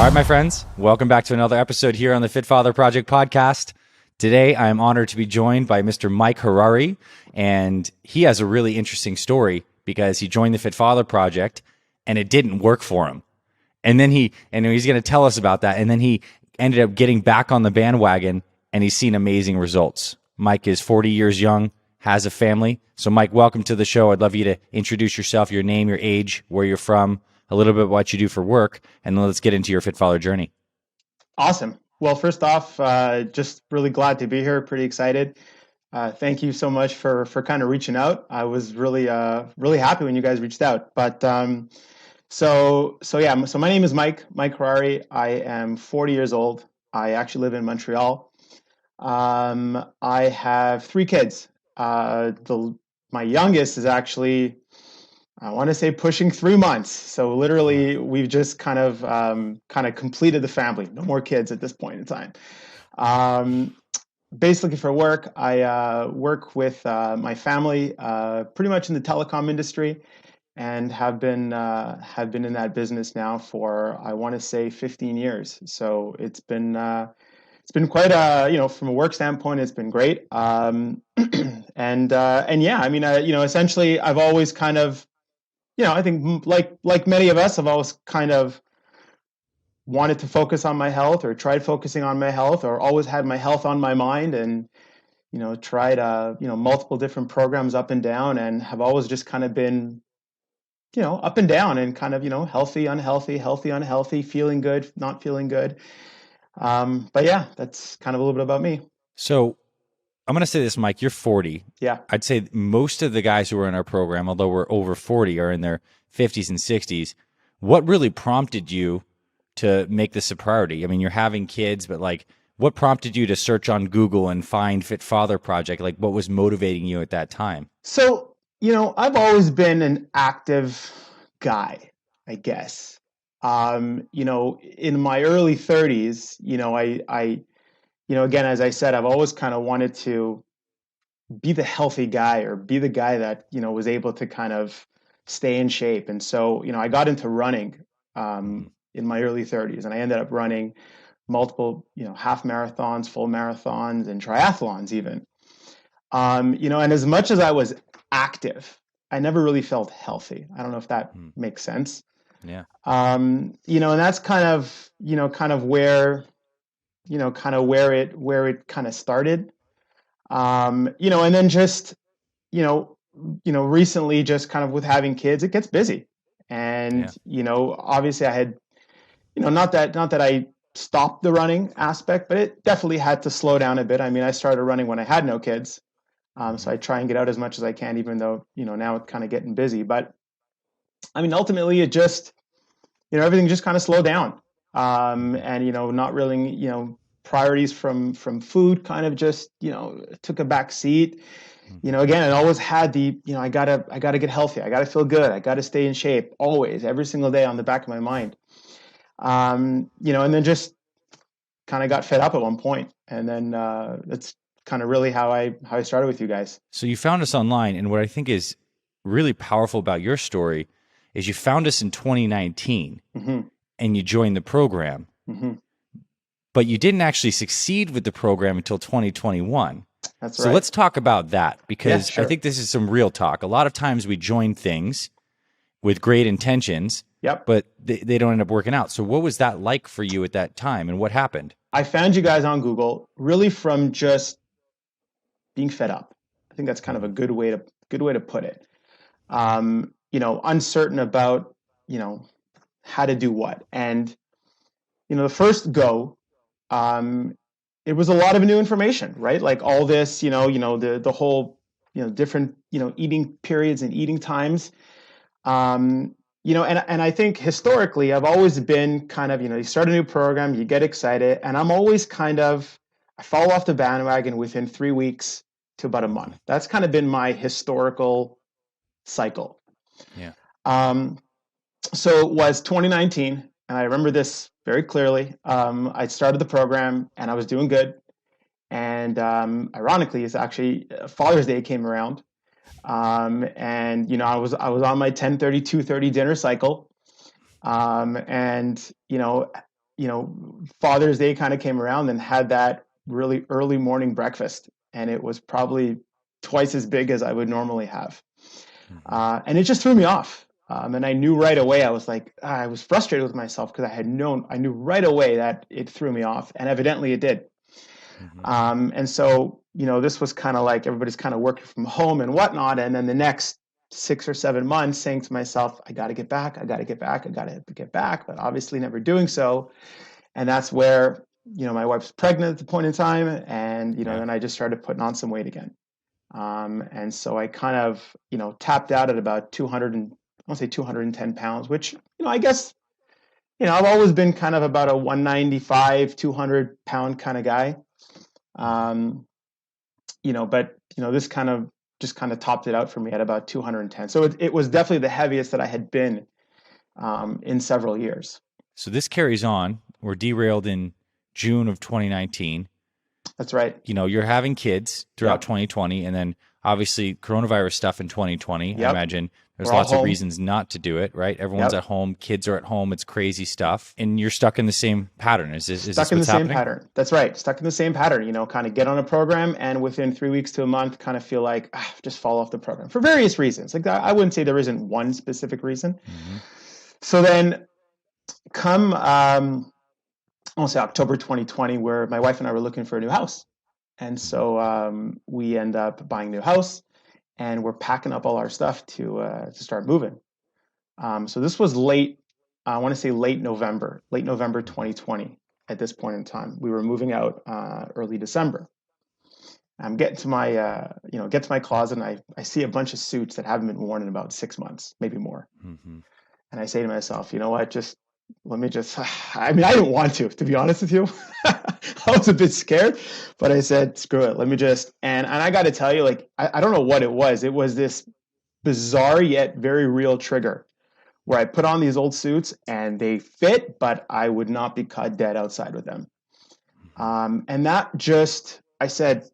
All right, my friends, welcome back to another episode here on the Fit Father Project podcast. Today, I am honored to be joined by Mr. Mike Harari, and he has a really interesting story because he joined the Fit Father Project and it didn't work for him. And then he's going to tell us about that. And then he ended up getting back on the bandwagon and he's seen amazing results. Mike is 40 years young, has a family. So Mike, welcome to the show. I'd love you to introduce yourself, your name, your age, where you're from, a little bit what you do for work, and then let's get into your Fit Father journey. Awesome. Well, first off, just really glad to be here. Pretty excited. Thank you so much for kind of reaching out. I was really happy when you guys reached out. But so my name is Mike Harari. I am 40 years old. I actually live in Montreal. I have 3 kids. My youngest is actually, I want to say, pushing 3 months. So literally, we've just kind of completed the family. No more kids at this point in time. Basically, for work, I work with my family, pretty much in the telecom industry, and have been in that business now for, I want to say, 15 years. So it's been quite a, from a work standpoint, it's been great. And yeah, I mean, essentially, I've always kind of, I think like many of us, I've always kind of wanted to focus on my health, or tried focusing on my health, or always had my health on my mind, and tried multiple different programs up and down, and have always just kind of been up and down, and kind of healthy, unhealthy, healthy, unhealthy, feeling good, not feeling good. But yeah, that's kind of a little bit about me. So I'm going to say this, Mike, you're 40. Yeah. I'd say most of the guys who are in our program, although we're over 40, are in their 50s and 60s. What really prompted you to make this a priority? I mean, you're having kids, but like, what prompted you to search on Google and find Fit Father Project? Like, what was motivating you at that time? So, I've always been an active guy, I guess. In my early 30s, I again, as I said, I've always kind of wanted to be the healthy guy, or be the guy that, was able to kind of stay in shape. And so, I got into running in my early 30s, and I ended up running multiple, half marathons, full marathons, and triathlons even. And as much as I was active, I never really felt healthy. I don't know if that makes sense. Yeah. And that's kind of where, where it kind of started. And then just, recently, just kind of with having kids, it gets busy. And, obviously I had, not that I stopped the running aspect, but it definitely had to slow down a bit. I mean, I started running when I had no kids. So I try and get out as much as I can, even though, now it's kind of getting busy. But I mean, ultimately it just, everything just kind of slowed down. And, not really, priorities from food kind of just, took a back seat. Again, I always had the, I gotta get healthy. I gotta feel good. I gotta stay in shape always, every single day on the back of my mind. And then just kind of got fed up at one point. And then that's kind of really how I started with you guys. So you found us online, and what I think is really powerful about your story is you found us in 2019 and you joined the program, but you didn't actually succeed with the program until 2021. That's right. So let's talk about that, because sure. I think this is some real talk. A lot of times we join things with great intentions, but they don't end up working out. So what was that like for you at that time, and what happened? I found you guys on Google really from just being fed up. I think that's kind of a good way to put it. Uncertain about, how to do what. And, the first go, it was a lot of new information, right? Like all this, the whole, different, eating periods and eating times. And I think historically, I've always been kind of, you start a new program, you get excited, and I'm always I fall off the bandwagon within 3 weeks to about a month. That's kind of been my historical cycle. Yeah. So it was 2019, and I remember this very clearly. I started the program, and I was doing good. And ironically, it's actually Father's Day came around. And I was on my 10:30, 2:30 dinner cycle. And Father's Day kind of came around and had that really early morning breakfast, and it was probably twice as big as I would normally have. Hmm. And it just threw me off. And I knew right away, I was frustrated with myself because I knew right away that it threw me off, and evidently it did. Hmm. And so, this was kind of like everybody's kind of working from home and whatnot. And then the next 6 or 7 months saying to myself, I got to get back, I got to get back, I got to get back, but obviously never doing so. And that's where, my wife was pregnant at the point in time. And, Yeah. then I just started putting on some weight again. And so I kind of, tapped out at about 200 and I want to say 210 pounds, which, I guess, I've always been kind of about a 195, 200 pound kind of guy. Um, but this kind of just kind of topped it out for me at about 210. So it was definitely the heaviest that I had been in several years. So this carries on. We're derailed in June of 2019. That's right. You're having kids throughout Yep. 2020, and then obviously coronavirus stuff in 2020. I Yep. imagine there's We're all lots of home. reasons not to do it, right? Everyone's Yep. at home, kids are at home, it's crazy stuff, and you're stuck in the same pattern. Is this Stuck in the what's same happening? pattern. That's right. Stuck in the same pattern. Kind of get on a program and within 3 weeks to a month, kind of feel like just fall off the program for various reasons. Like I wouldn't say there isn't one specific reason. Hmm. So then come, I'll say October 2020, where my wife and I were looking for a new house. And Hmm. so we end up buying a new house, and we're packing up all our stuff to start moving. So this was late, I want to say late November Hmm. 2020. At this point in time, we were moving out early December. I'm getting to my, get to my closet, and I see a bunch of suits that haven't been worn in about 6 months, maybe more. Hmm. And I say to myself, you know what, just let me just, I mean, I didn't want to be honest with you. I was a bit scared, but I said, screw it. Let me just, and I got to tell you, like, I don't know what it was. It was this bizarre yet very real trigger where I put on these old suits and they fit, but I would not be caught dead outside with them. And that just, I said,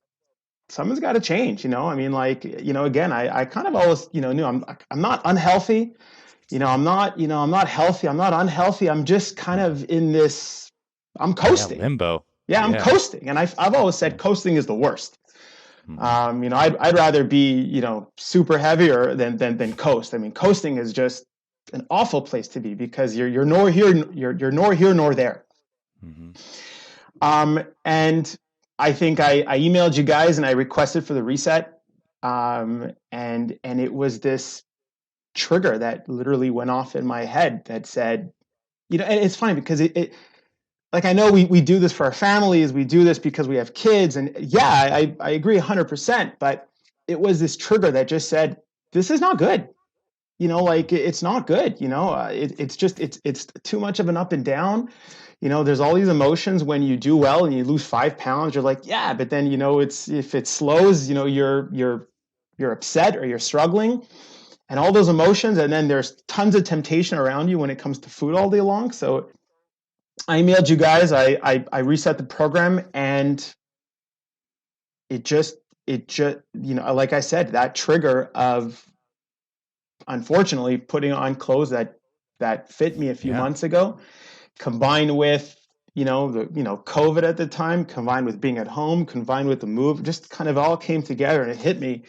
someone's got to change, I mean, like, again, I kind of always, knew I'm not unhealthy. I'm not healthy. I'm not unhealthy. I'm just kind Hmm. of in this, I'm Yeah, coasting. limbo. Yeah, I'm Yeah. coasting. And I've always said Yeah. coasting is the worst. Hmm. I'd rather be, super heavier than coast. I mean, coasting is just an awful place to be because you're nor here, you're nor here nor there. Hmm. And I think I emailed you guys and I requested for the reset. And it was this trigger that literally went off in my head that said, and it's funny because it like I know we do this for our families, we do this because we have kids, and yeah, I agree 100%. But it was this trigger that just said, this is not good. Like it's not good. It's too much of an up and down. There's all these emotions when you do well and you lose 5 pounds. You're like, yeah, but then it's if it slows, you're upset or you're struggling and all those emotions, and then there's tons of temptation around you when it comes to food all day long. So I emailed you guys, I reset the program, and it just like I said, that trigger of unfortunately putting on clothes that fit me a few Yeah. months ago, combined with the COVID at the time, combined with being at home, combined with the move, just kind of all came together and it hit me.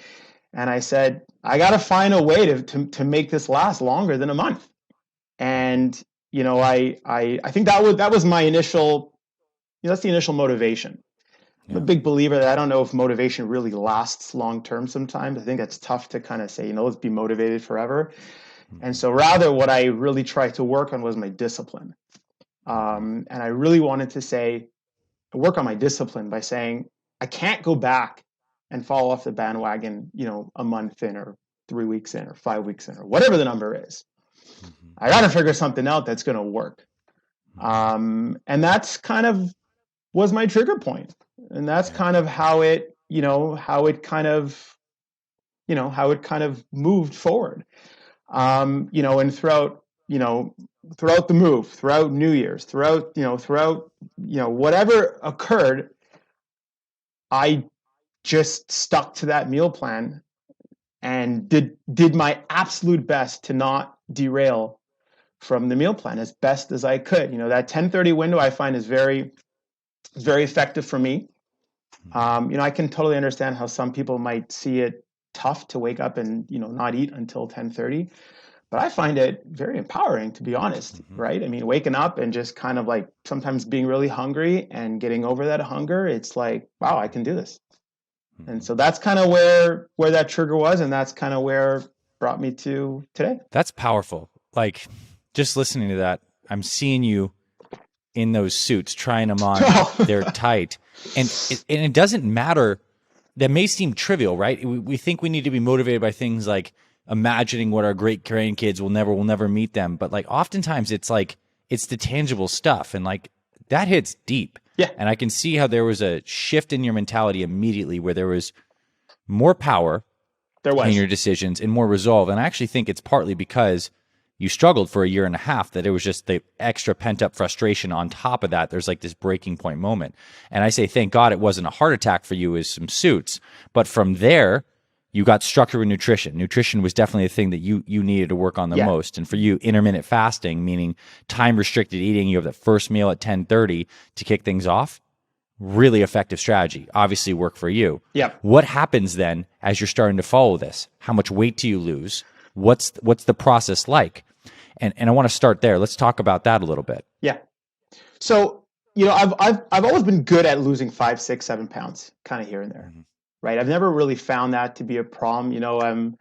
And I said, I got to find a way to make this last longer than a month. Hmm. And I think that was my initial, that's the initial motivation. I'm a Yeah. big believer that I don't know if motivation really lasts long term sometimes. I think that's tough to kind of say, let's be motivated forever. And Hmm. so rather what I really tried to work on was my discipline. Hmm. And I really wanted to work on my discipline by saying, I can't go back and fall off the bandwagon, a month in or 3 weeks in or 5 weeks in or whatever the number is. Hmm. I got to figure something out that's going to work. Hmm. And that's kind of was my trigger point. And that's Yeah. kind of how it kind of moved forward. And throughout the move, throughout New Year's, throughout whatever occurred, I just stuck to that meal plan and did my absolute best to not derail from the meal plan as best as I could. That 10:30 window I find is very effective for me. I can totally understand how some people might see it tough to wake up and not eat until 10:30, but I find it very empowering, to be honest, right? I mean, waking up and just kind of like sometimes being really hungry and getting over that hunger, it's like, wow, I can do this. And so that's kind of where that trigger was, and that's kind of where brought me to today. That's powerful. Like, just listening to that, I'm seeing you in those suits, trying them on. They're tight. And it doesn't matter. That may seem trivial, right? We think we need to be motivated by things like imagining what our great grandkids will never meet them. But like oftentimes it's the tangible stuff. And like that hits deep. Yeah. And I can see how there was a shift in your mentality immediately where there was more power in your decisions and more resolve. And I actually think it's partly because you struggled for a year and a half, that it was just the extra pent up frustration on top of that. There's like this breaking point moment. And I say, thank God it wasn't a heart attack for you as some suits. But from there, you got structure with nutrition. Nutrition was definitely a thing that you needed to work on the most. And for you, intermittent fasting, meaning time restricted eating, you have the first meal at 10:30 to kick things off. Really effective strategy. Obviously work for you. Yeah. What happens then as you're starting to follow this? How much weight do you lose? What's the process like? And I want to start there. Let's talk about that a little bit. Yeah. So, I've always been good at losing 5, 6, 7 pounds, kind of here and there, right? I've never really found that to be a problem.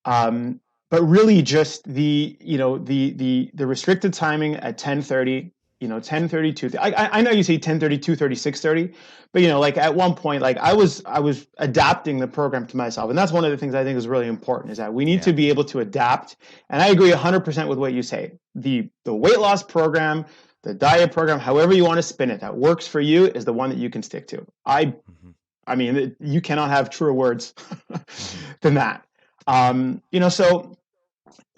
But really just the restricted timing at 10:30, 10:30, 2:30. I know you say 10:30, 2:30, 6:30, but like at one point, like I was adapting the program to myself. And that's one of the things I think is really important, is that we need to be able to adapt. And I agree 100% with what you say. The weight loss program, the diet program, however you want to spin it, that works for you is the one that you can stick to. I mean, you cannot have truer words than that. So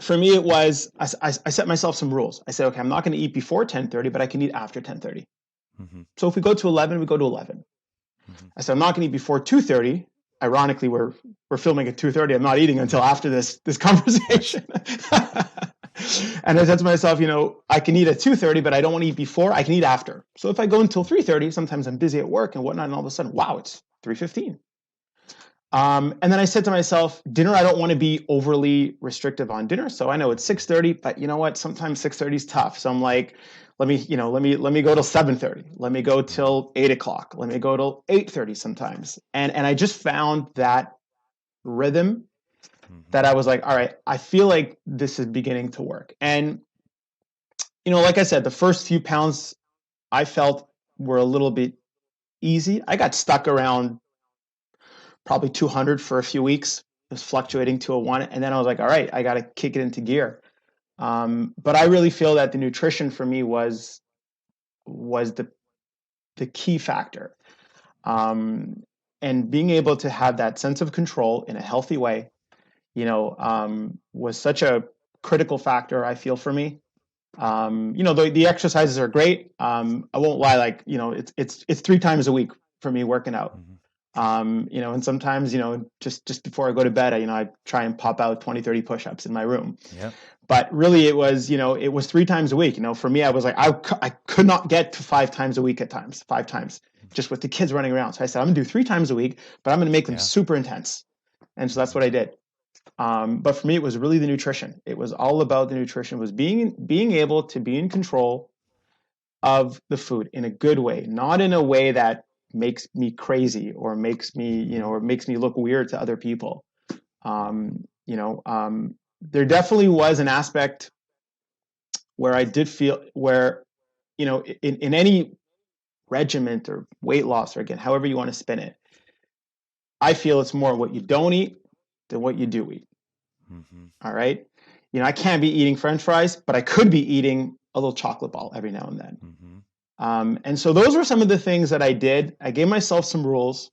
for me, it was, I set myself some rules. I said, okay, I'm not going to eat before 10:30, but I can eat after 10:30. So if we go to 11, we go to 11. I said, I'm not going to eat before 2:30. Ironically, we're filming at 2:30. I'm not eating until after this conversation. And I said to myself, I can eat at 2:30, but I don't want to eat before. I can eat after. So if I go until 3:30, sometimes I'm busy at work and whatnot, and all of a sudden, wow, it's 3:15. And then I said to myself, dinner, I don't want to be overly restrictive on dinner. So I know it's 6:30, but you know what? Sometimes 6:30 is tough. So I'm like, let me go till 7:30. Let me go till 8 o'clock. Let me go till 8:30 sometimes. And I just found that rhythm that I was like, all right, I feel like this is beginning to work. And, like I said, the first few pounds I felt were a little bit easy. I got stuck around probably 200 for a few weeks. It was fluctuating to a 1. And then I was like, all right, I got to kick it into gear. But I really feel that the nutrition for me was the key factor. And being able to have that sense of control in a healthy way, was such a critical factor, I feel, for me. The exercises are great. I won't lie, like, it's 3 times a week for me working out. And sometimes, just before I go to bed, I try and pop out 20, 30 push-ups in my room. Yep. But really it was 3 times a week. For me, I was like, I could not get to 5 times a week at times, 5 times, just with the kids running around. So I said, I'm gonna do 3 times a week, but I'm gonna make them super intense. And so that's what I did. But for me, it was really the nutrition. It was all about the nutrition, was being able to be in control of the food in a good way, not in a way that makes me crazy or makes me look weird to other people. There definitely was an aspect where I did feel where, in any regiment or weight loss, or again, however you want to spin it, I feel it's more what you don't eat than what you do eat. All right. I can't be eating French fries, but I could be eating a little chocolate ball every now and then. And so those were some of the things that I did. I gave myself some rules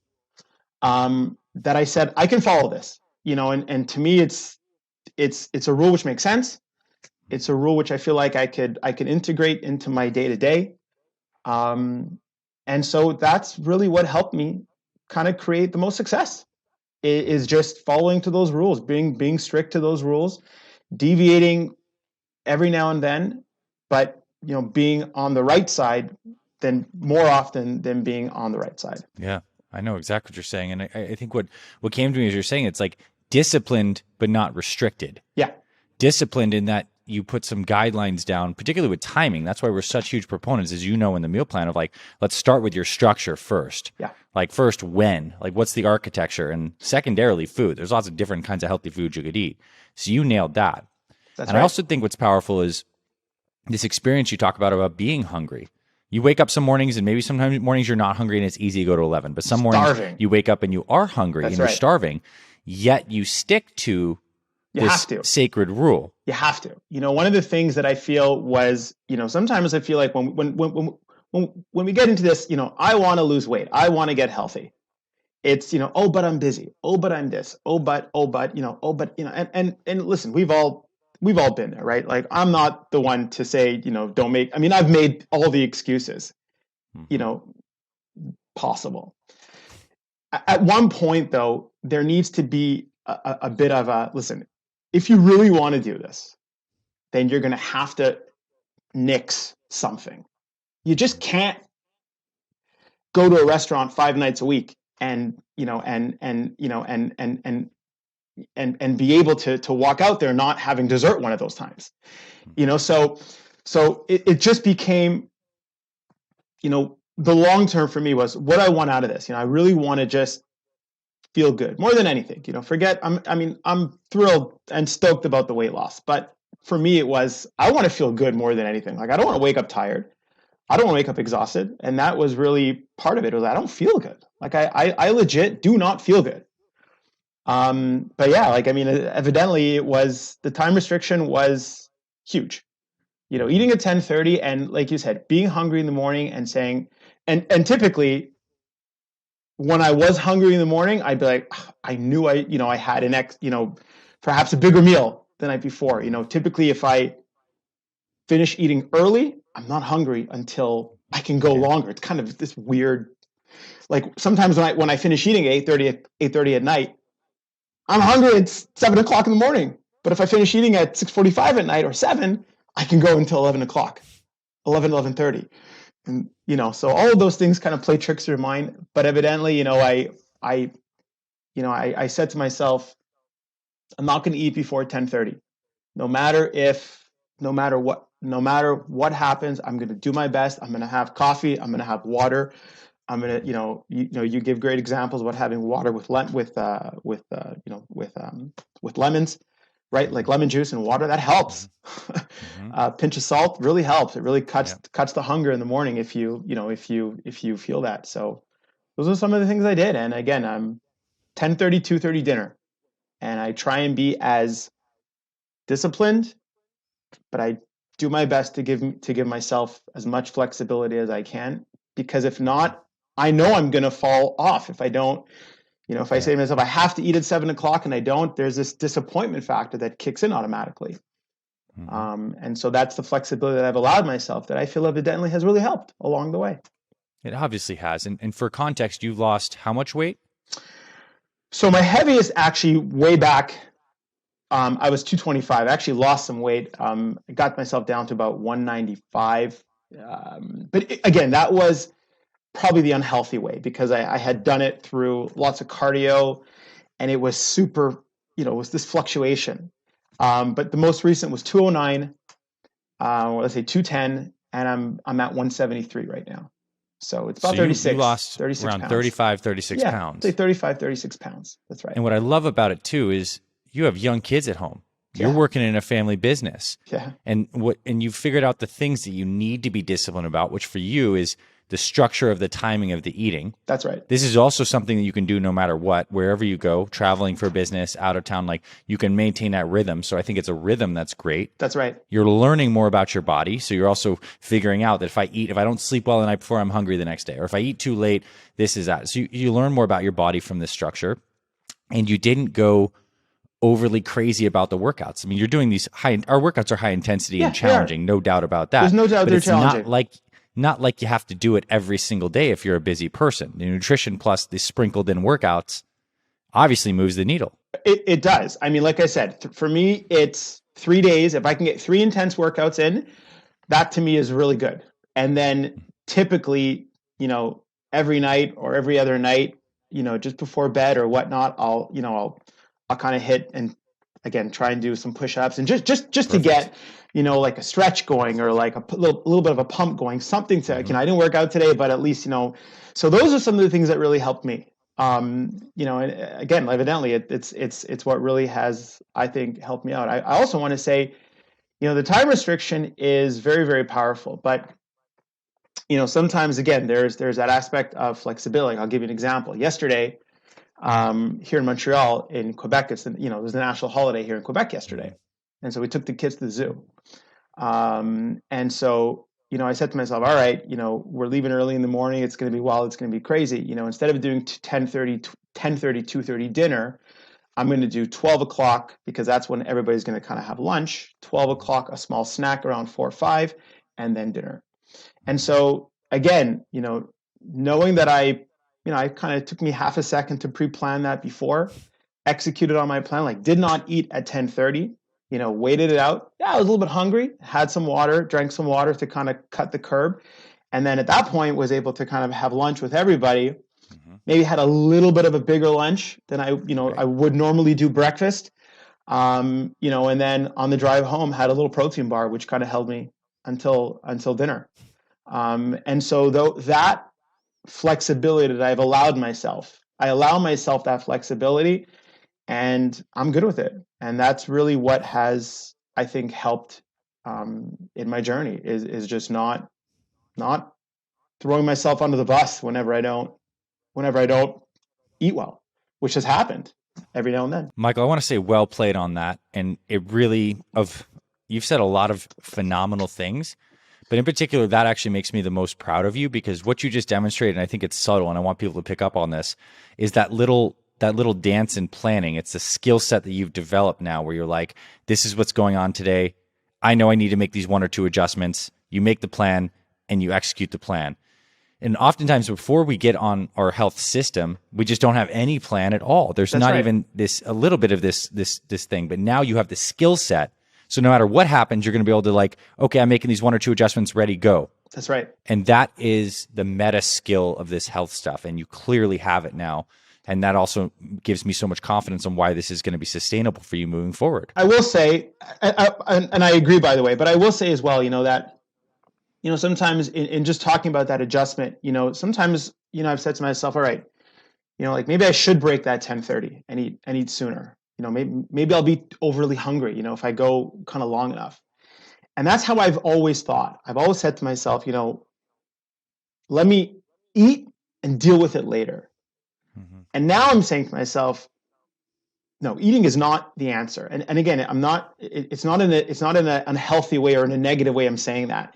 that I said, I can follow this, and to me, it's a rule which makes sense. It's a rule which I feel like I could integrate into my day to day. And so that's really what helped me kind of create the most success, is just following to those rules, being strict to those rules, deviating every now and then, but being on the right side than more often than being on the right side. Yeah, I know exactly what you're saying. And I think what came to me as you're saying, it's like disciplined, but not restricted. Yeah. Disciplined in that you put some guidelines down, particularly with timing. That's why we're such huge proponents, as you know, in the meal plan of like, let's start with your structure first. Yeah. Like first, when, like what's the architecture, and secondarily, food. There's lots of different kinds of healthy foods you could eat. So you nailed that. That's and right. I also think what's powerful is this experience you talk about being hungry. You wake up some mornings, and maybe sometimes mornings you're not hungry and it's easy to go to 11. But some mornings you wake up and you are hungry and you're starving, yet you stick to this sacred rule. You have to. One of the things that I feel was, sometimes I feel like when we get into this, I want to lose weight, I want to get healthy. It's, oh, but I'm busy. Oh, but I'm this. Oh, but, and listen, we've all been there, right? Like, I'm not the one to say, don't make, I've made all the excuses, possible. At one point, though, there needs to be a bit of a, listen, if you really want to do this, then you're going to have to nix something. You just can't go to a restaurant 5 nights a week and be able to walk out there not having dessert one of those times. So it just became, the long term for me was what I want out of this. I really want to just feel good more than anything. I'm thrilled and stoked about the weight loss, but for me it was, I want to feel good more than anything. Like, I don't want to wake up tired. I don't want to wake up exhausted. And that was really part of it, was I don't feel good. Like, I legit do not feel good. But yeah, evidently it was, the time restriction was huge. Eating at 10:30, and like you said, being hungry in the morning and saying, and typically when I was hungry in the morning, I'd be like, I knew I had perhaps a bigger meal the night before. Typically if I finish eating early, I'm not hungry until I can go longer. It's kind of this weird, like sometimes when I finish eating at 8:30 at night, I'm hungry at 7 o'clock in the morning. But if I finish eating at 6:45 at night or 7, I can go until 11 o'clock, 11:30. And, so all of those things kind of play tricks in your mind. But evidently, I said to myself, I'm not going to eat before 10:30. No matter what happens, I'm going to do my best. I'm going to have coffee. I'm going to have water. I'm going to, you give great examples about having water with lemons, right? Like lemon juice and water, that helps. Pinch of salt really helps. It really cuts the hunger in the morning if you feel that. So those are some of the things I did. And again, I'm 10:30, 2:30 dinner, and I try and be as disciplined, but I do my best to give myself as much flexibility as I can, because if not, I know I'm going to fall off if I don't. If I say to myself, I have to eat at 7 o'clock and I don't, there's this disappointment factor that kicks in automatically. And so that's the flexibility that I've allowed myself, that I feel evidently has really helped along the way. It obviously has. And for context, you've lost how much weight? So my heaviest, actually way back, I was 225. I actually lost some weight. I got myself down to about 195. But again, that was probably the unhealthy way, because I had done it through lots of cardio, and it was super, it was this fluctuation. But the most recent was 209, let's say 210, and I'm at 173 right now. So it's about 36. You lost 36 around pounds. 35, 36 pounds. Say 35, 36 pounds. That's right. And what I love about it too is you have young kids at home. You're working in a family business. Yeah. And you figured out the things that you need to be disciplined about, which for you is the structure of the timing of the eating. That's right. This is also something that you can do no matter what, wherever you go, traveling for business, out of town, like you can maintain that rhythm. So I think it's a rhythm that's great. That's right. You're learning more about your body. So you're also figuring out that if I don't sleep well the night before, I'm hungry the next day. Or if I eat too late, this is that. So you learn more about your body from this structure. And you didn't go overly crazy about the workouts. I mean, you're doing these our workouts are high intensity and challenging, no doubt about that. There's no doubt they're challenging. Not like you have to do it every single day if you're a busy person. The nutrition plus the sprinkled in workouts obviously moves the needle. It does. I mean, like I said, for me, it's 3 days, if I can get 3 intense workouts in, that to me is really good. And then typically, you know, every night or every other night, you know, just before bed or whatnot, I'll kind of hit and again try and do some push-ups and just to Perfect. get, you know, like a stretch going or like a little bit of a pump going, something to, you Hmm. know, I didn't work out today, but at least, you know, so those are some of the things that really helped me. You know, and again, evidently it's what really has, I think, helped me out. I also want to say, you know, the time restriction is very, very powerful, but you know, sometimes again, there's that aspect of flexibility. I'll give you an example. Yesterday, here in Montreal, in Quebec, you know, it was the national holiday here in Quebec Hmm. yesterday, and so we took the kids to the zoo. And so, you know, I said to myself, all right, you know, we're leaving early in the morning. It's going to be wild. It's going to be crazy. You know, instead of doing 10:30, 2:30 dinner, I'm going to do 12 o'clock because that's when everybody's going to kind of have lunch. 12 o'clock, a small snack around 4 or 5, and then dinner. And Hmm. so again, you know, knowing that you know, I kind of took me half a second to pre-plan that before, executed on my plan, like did not eat at 10:30, you know, waited it out. Yeah, I was a little bit hungry, had some water, drank some water to kind of cut the curb. And then at that point was able to kind of have lunch with everybody. Hmm. Maybe had a little bit of a bigger lunch than I Right. would normally do breakfast. You know, and then on the drive home had a little protein bar, which kind of held me until dinner. And so though that flexibility that I've allowed myself, I allow myself that flexibility, and I'm good with it. And that's really what has, I think, helped in my journey is just not throwing myself under the bus whenever I don't eat well, which has happened every now and then. Michael, I want to say well played on that. And it really of you've said a lot of phenomenal things, but in particular, that actually makes me the most proud of you because what you just demonstrated, and I think it's subtle, and I want people to pick up on this, is that little dance in planning. It's a skill set that you've developed now where you're like, this is what's going on today. I know I need to make these one or two adjustments. You make the plan and you execute the plan. And oftentimes before we get on our health system, we just don't have any plan at all. There's That's not right. even a little bit of this thing. But now you have the skill set. So no matter what happens, you're going to be able to like, okay, I'm making these one or two adjustments, ready, go. That's right. And that is the meta skill of this health stuff. And you clearly have it now. And that also gives me so much confidence on why this is going to be sustainable for you moving forward. I will say, and I agree, by the way, but I will say as well, you know, that, you know, sometimes in just talking about that adjustment, you know, sometimes, you know, I've said to myself, all right, you know, like maybe I should break that 10:30 and eat sooner. You know, maybe I'll be overly hungry, you know, if I go kind of long enough. And that's how I've always thought. I've always said to myself, you know, let me eat and deal with it later. Mm-hmm. And now I'm saying to myself, no, eating is not the answer. And again, I'm not. It's not in an unhealthy way or in a negative way. I'm saying that.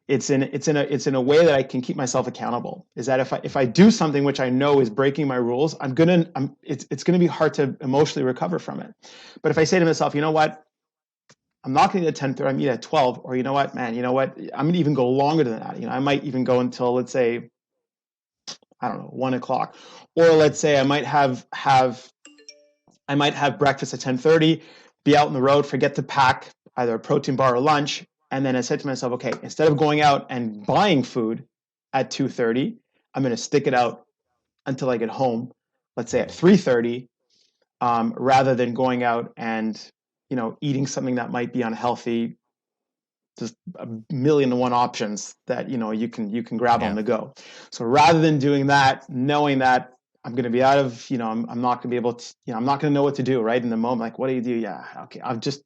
It's in a way that I can keep myself accountable. Is that if I do something which I know is breaking my rules, it's gonna be hard to emotionally recover from it. But if I say to myself, you know what, I'm not gonna eat at 10:30, I'm eating at 12, or you know what, man, you know what, I'm gonna even go longer than that. You know, I might even go until, let's say, I don't know, 1 o'clock, or let's say I might have breakfast at 10:30, be out on the road, forget to pack either a protein bar or lunch, and then I said to myself, okay, instead of going out and buying food at 2:30, I'm going to stick it out until I get home, let's say at 3:30, rather than going out and, you know, eating something that might be unhealthy, just a million and one options that, you know, you can grab on Yeah. the go. So rather than doing that, knowing that I'm going to be out of, you know, I'm not going to be able to, you know, I'm not going to know what to do right in the moment. Like, what do you do? Yeah, okay, I'll just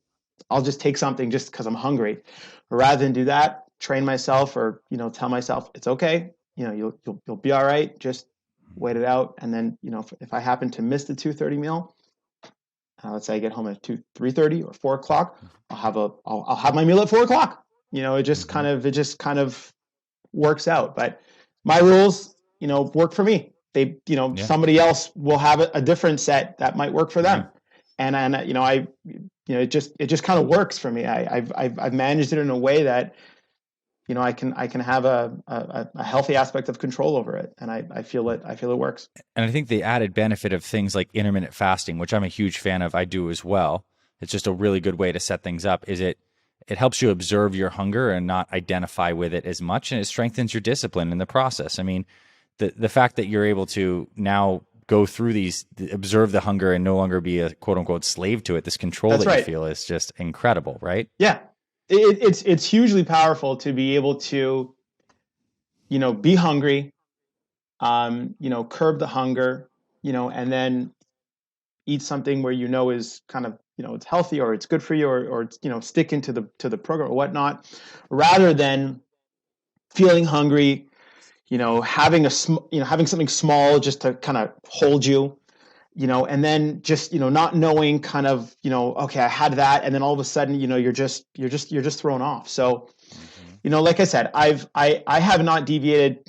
take something just because I'm hungry. Rather than do that, train myself or, you know, tell myself it's okay. You know, you'll be all right. Just wait it out. And then, you know, if I happen to miss the 2:30 meal, let's say I get home at 3:30 or 4 o'clock, I'll have my meal at 4 o'clock. You know, Mm-hmm. it just kind of works out. But my rules, you know, work for me. They, you know, Yeah. somebody else will have a different set that might work for Right. them. And you know, you know, it just kind of works for me. I've managed it in a way that, you know, I can have a healthy aspect of control over it, and I feel it works. And I think the added benefit of things like intermittent fasting, which I'm a huge fan of, I do as well. it's just a really good way to set things up. It helps you observe your hunger and not identify with it as much, and it strengthens your discipline in the process. I mean, the fact that you're able to now go through these, observe the hunger and no longer be a quote unquote slave to it, this control That's that you right. feel is just incredible, right? Yeah. It's hugely powerful to be able to, be hungry, curb the hunger, and then eat something where is kind of, it's healthy or it's good for you, or it's, stick into the program or whatnot, rather than feeling hungry, having something small just to kind of hold you, and then just, not knowing kind of, okay, I had that, and then all of a sudden, you're just thrown off. So, Hmm. like I said, I have not deviated,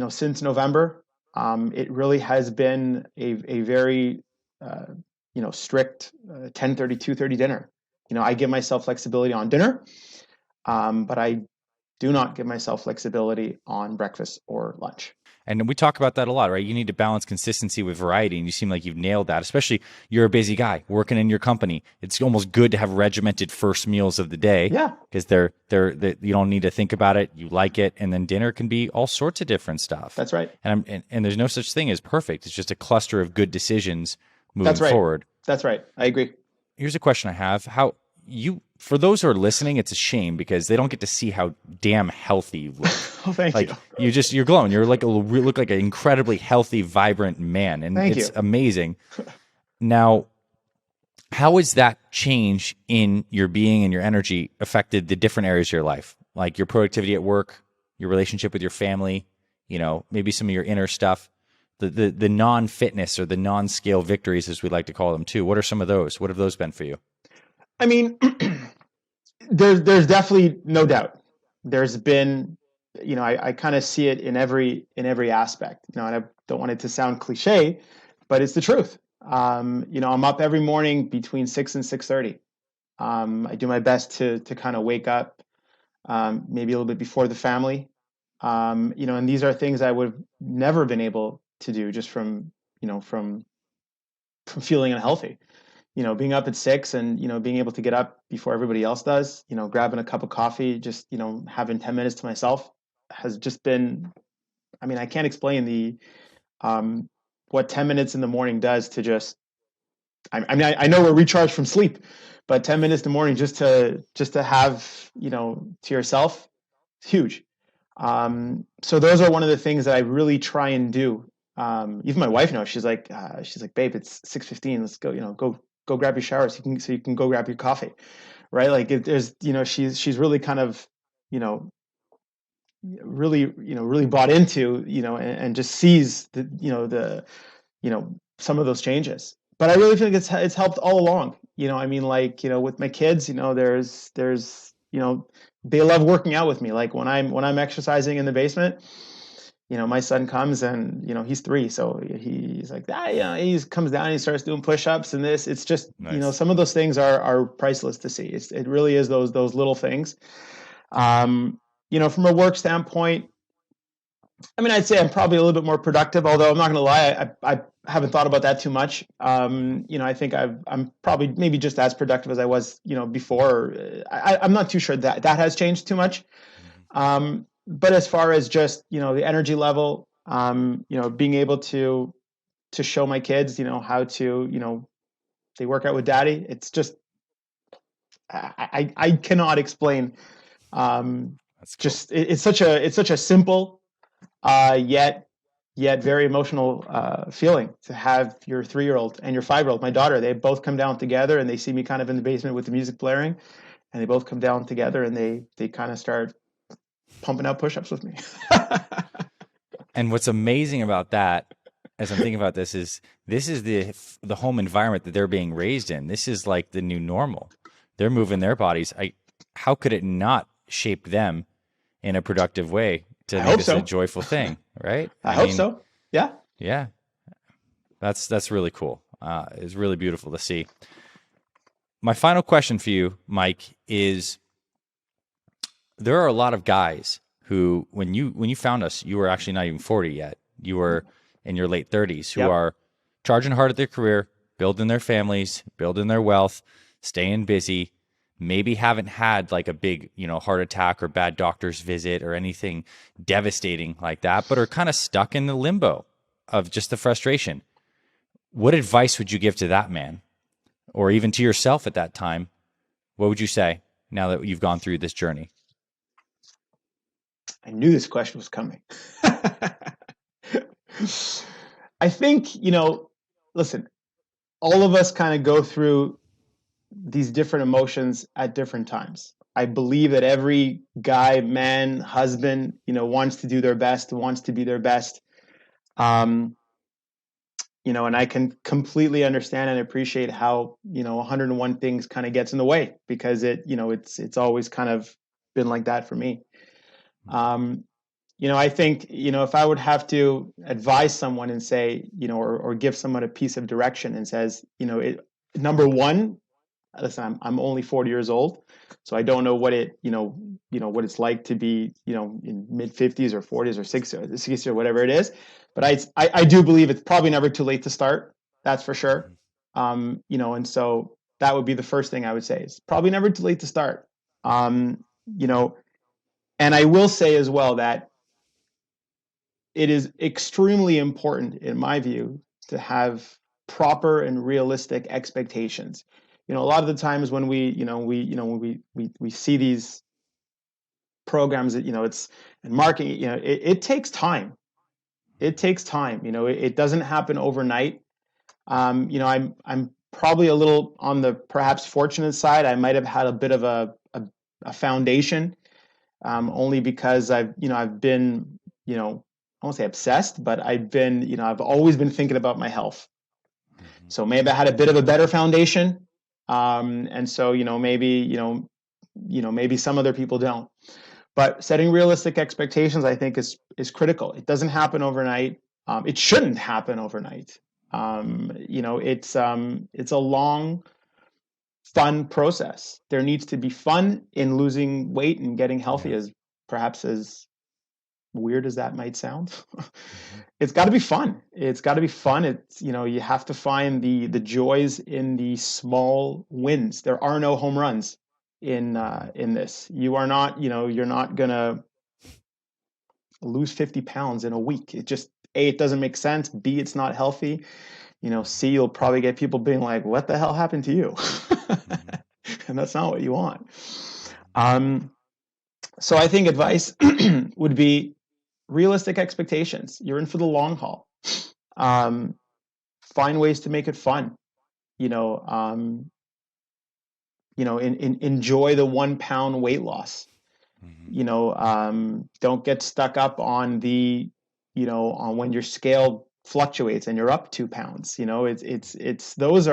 since November. It really has been a very, strict 10:30, 2:30 dinner. I give myself flexibility on dinner, but I do not give myself flexibility on breakfast or lunch. And we talk about that a lot, right? You need to balance consistency with variety, and you seem like you've nailed that. Especially you're a busy guy working in your company. It's almost good to have regimented first meals of the day Yeah, because you don't need to think about it. You like it, and then dinner can be all sorts of different stuff. that's right. And there's no such thing as perfect. It's just a cluster of good decisions moving That's right. forward. That's right. I agree. Here's a question I have: for those who are listening, it's a shame because they don't get to see how damn healthy you look. Oh, thank Like you. you're glowing. You're like look like an incredibly healthy, vibrant man, and Thank it's you. amazing. Now, how has that change in your being and your energy affected the different areas of your life, like your productivity at work, your relationship with your family, maybe some of your inner stuff, the non-fitness or the non-scale victories, as we like to call them too. What are some of those? What have those been for you? I mean, there's definitely no doubt. There's been, I kind of see it in every aspect. And I don't want it to sound cliche, but it's the truth. I'm up every morning between 6 and 6:30. I do my best to kind of wake up, maybe a little bit before the family. And these are things I would have never been able to do just from feeling unhealthy. Being up at 6 and, being able to get up before everybody else does, grabbing a cup of coffee, just, having 10 minutes to myself has just been, I mean, I can't explain um, what 10 minutes in the morning does to just, I know we're recharged from sleep, but 10 minutes in the morning just to have, to yourself, it's huge. So those are one of the things that I really try and do. Even my wife knows. She's like, babe, it's 6:15. Let's go. Go grab your shower so you can go grab your coffee, right? Like there's, she's really kind of, you know, really bought into, and just sees some of those changes. But I really think it's helped all along. I mean, like, with my kids, there's they love working out with me. Like when I'm exercising in the basement, my son comes and he's 3, so he's like that. He comes down, and he starts doing push-ups and this. It's just Nice. some of those things are priceless to see. It really is those little things. From a work standpoint, I mean, I'd say I'm probably a little bit more productive, although I'm not going to lie, I haven't thought about that too much. I think I'm probably maybe just as productive as I was, before. I'm not too sure that has changed too much. But as far as just, the energy level, being able to show my kids, how to, they work out with daddy. It's just, I cannot explain. That's cool. Just it's such a simple, yet very emotional feeling to have your 3-year-old and your 5-year-old. My daughter, they both come down together and they see me kind of in the basement with the music blaring, and they both come down together and they kind of start pumping out push-ups with me. And what's amazing about that, as I'm thinking about this is the home environment that they're being raised in. This is like the new normal. They're moving their bodies. How could it not shape them in a productive way to I make hope this a so. joyful thing, right? I I hope mean, so. Yeah. yeah, that's really cool. It's really beautiful to see. My final question for you, Mike, is there are a lot of guys who, when you found us, you were actually not even 40 yet. You were in your late 30s, who Yep. are charging hard at their career, building their families, building their wealth, staying busy, maybe haven't had like a big, heart attack or bad doctor's visit or anything devastating like that, but are kind of stuck in the limbo of just the frustration. What advice would you give to that man, or even to yourself at that time? What would you say now that you've gone through this journey? I knew this question was coming. I think, listen, all of us kind of go through these different emotions at different times. I believe that every guy, man, husband, wants to do their best, wants to be their best. Um, and I can completely understand and appreciate how, 101 things kind of gets in the way, because it's always kind of been like that for me. Um, I think, if I would have to advise someone and say, or give someone a piece of direction and says, number one, listen, I'm only 40 years old, so I don't know what what it's like to be, in mid 50s or 40s or 60s or whatever it is. But I do believe it's probably never too late to start. That's for sure. And so that would be the first thing I would say, is probably never too late to start. Um, you know, and I will say as well that it is extremely important, in my view, to have proper and realistic expectations. A lot of the times when we see these programs that, it's in marketing, it takes time. It takes time. It doesn't happen overnight. I'm probably a little on the perhaps fortunate side. I might have had a bit of a foundation, only because I've been, I won't say obsessed, but I've always been thinking about my health. So maybe I had a bit of a better foundation. And so, maybe some other people don't. But setting realistic expectations, I think, is critical. It doesn't happen overnight. It shouldn't happen overnight. It's a long, fun process. There needs to be fun in losing weight and getting healthy, Yes. as weird as that might sound. Mm-hmm. It's got to be fun. It's got to be fun. It's, you have to find the joys in the small wins. There are no home runs in this. You are not, you're not gonna lose 50 pounds in a week. It just, A, it doesn't make sense. B, it's not healthy. C, you'll probably get people being like, what the hell happened to you? Mm-hmm. And that's not what you want. So I think advice would be realistic expectations. You're in for the long haul. Um, Find ways to make it fun. You know, um, enjoy the 1 pound weight loss. Mm-hmm. Don't get stuck up on on when your scale fluctuates and you're up 2 pounds. It's those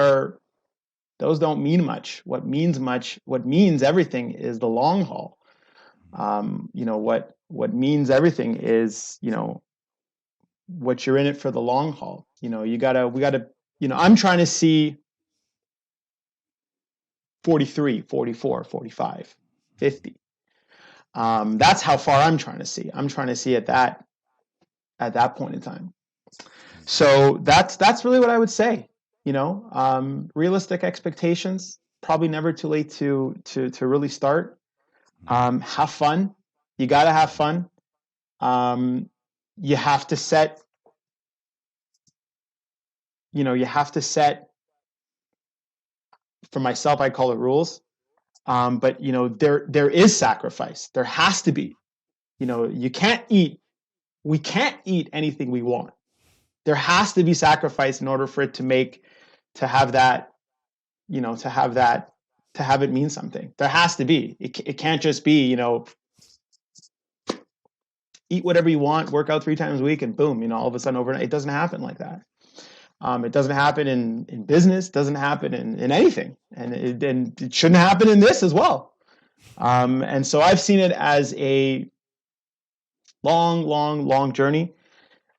don't mean much. What means everything is the long haul. What means everything is, what you're in it for the long haul. We gotta, I'm trying to see 43, 44, 45, 50. That's how far I'm trying to see. I'm trying to see at that point in time. So that's really what I would say. Realistic expectations. Probably never too late to really start. Have fun. You got to have fun. Um, you have to set. You have to set. For myself, I call it rules. But there is sacrifice. There has to be. You can't eat. We can't eat anything we want. There has to be sacrifice in order for it to have that, to have it mean something. There has to be. It can't just be, eat whatever you want, work out 3 times a week, and boom, all of a sudden overnight. It doesn't happen like that. It doesn't happen in business. Doesn't happen in anything, and it shouldn't happen in this as well. And so I've seen it as a long, long, long journey.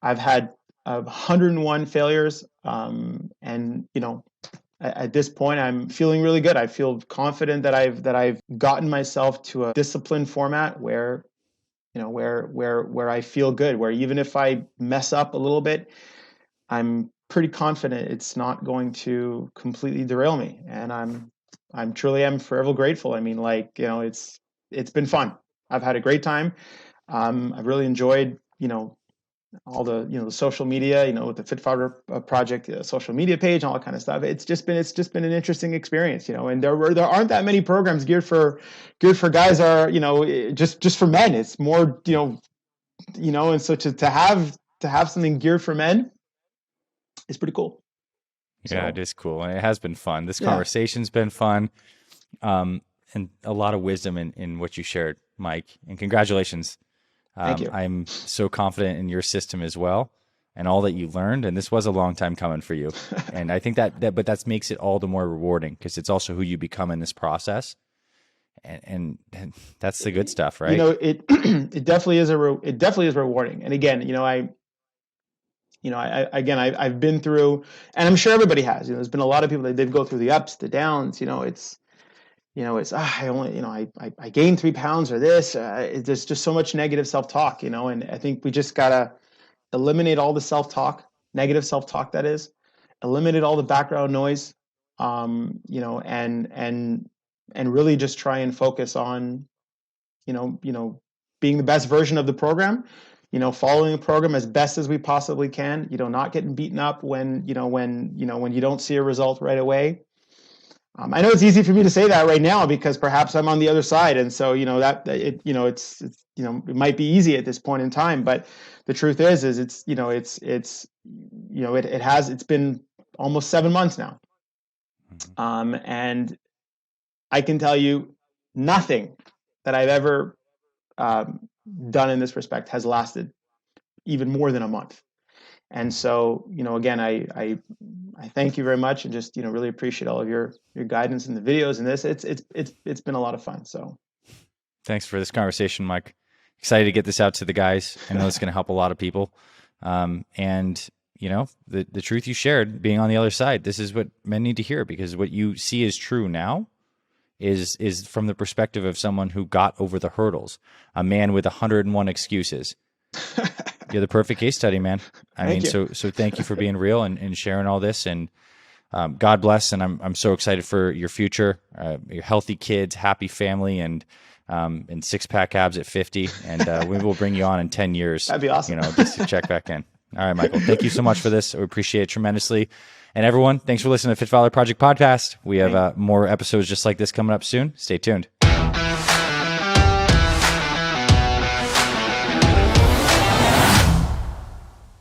I've had 101 failures, and at this point, I'm feeling really good. I feel confident that I've gotten myself to a disciplined format where where I feel good. Where even if I mess up a little bit, I'm pretty confident it's not going to completely derail me, and I'm truly am forever grateful. I mean, like, it's been fun. I've had a great time. I've really enjoyed, all the, the social media, with the Fit Father Project social media page and all that kind of stuff. It's just been an interesting experience, and there aren't that many programs geared for guys are, just for men. It's more, and so to have something geared for men is pretty cool. Yeah, it So is cool. And it has been fun. This yeah, conversation's been fun. And a lot of wisdom in what you shared, Mike. And congratulations. thank you. I'm so confident in your system as well and all that you learned. And this was a long time coming for you. And I think but that makes it all the more rewarding because it's also who you become in this process. And that's the good stuff, right? It it definitely is it definitely is rewarding. And again, I've been through, and I'm sure everybody has. There's been a lot of people that did go through the ups, the downs. I only, I gained 3 pounds or this. There's just so much negative self-talk, and I think we just gotta eliminate all the self-talk, negative self-talk that is, eliminate all the background noise, and really just try and focus on, being the best version of the program, following the program as best as we possibly can, not getting beaten up when you don't see a result right away. I know it's easy for me to say that right now because perhaps I'm on the other side, and so that it might be easy at this point in time, but the truth is it's been almost 7 months now, and I can tell you nothing that I've ever done in this respect has lasted even more than a month. And so, again, I thank you very much, and just really appreciate all of your guidance in the videos and this. It's been a lot of fun. So, Thanks for this conversation, Mike. Excited to get this out to the guys. I know it's going to help a lot of people. And the truth you shared, being on the other side, this is what men need to hear because what you see is true now is from the perspective of someone who got over the hurdles, a man with 101 excuses. You're the perfect case study, man. So thank you for being real and sharing all this, and God bless. And I'm so excited for your future, your healthy kids, happy family, and 6-pack abs at 50. And we will bring you on in 10 years. that'd be awesome. Just to check back in. All right, Michael, thank you so much for this. We appreciate it tremendously. And everyone, thanks for listening to the Fit Father Project podcast. We have more episodes just like this coming up soon. Stay tuned.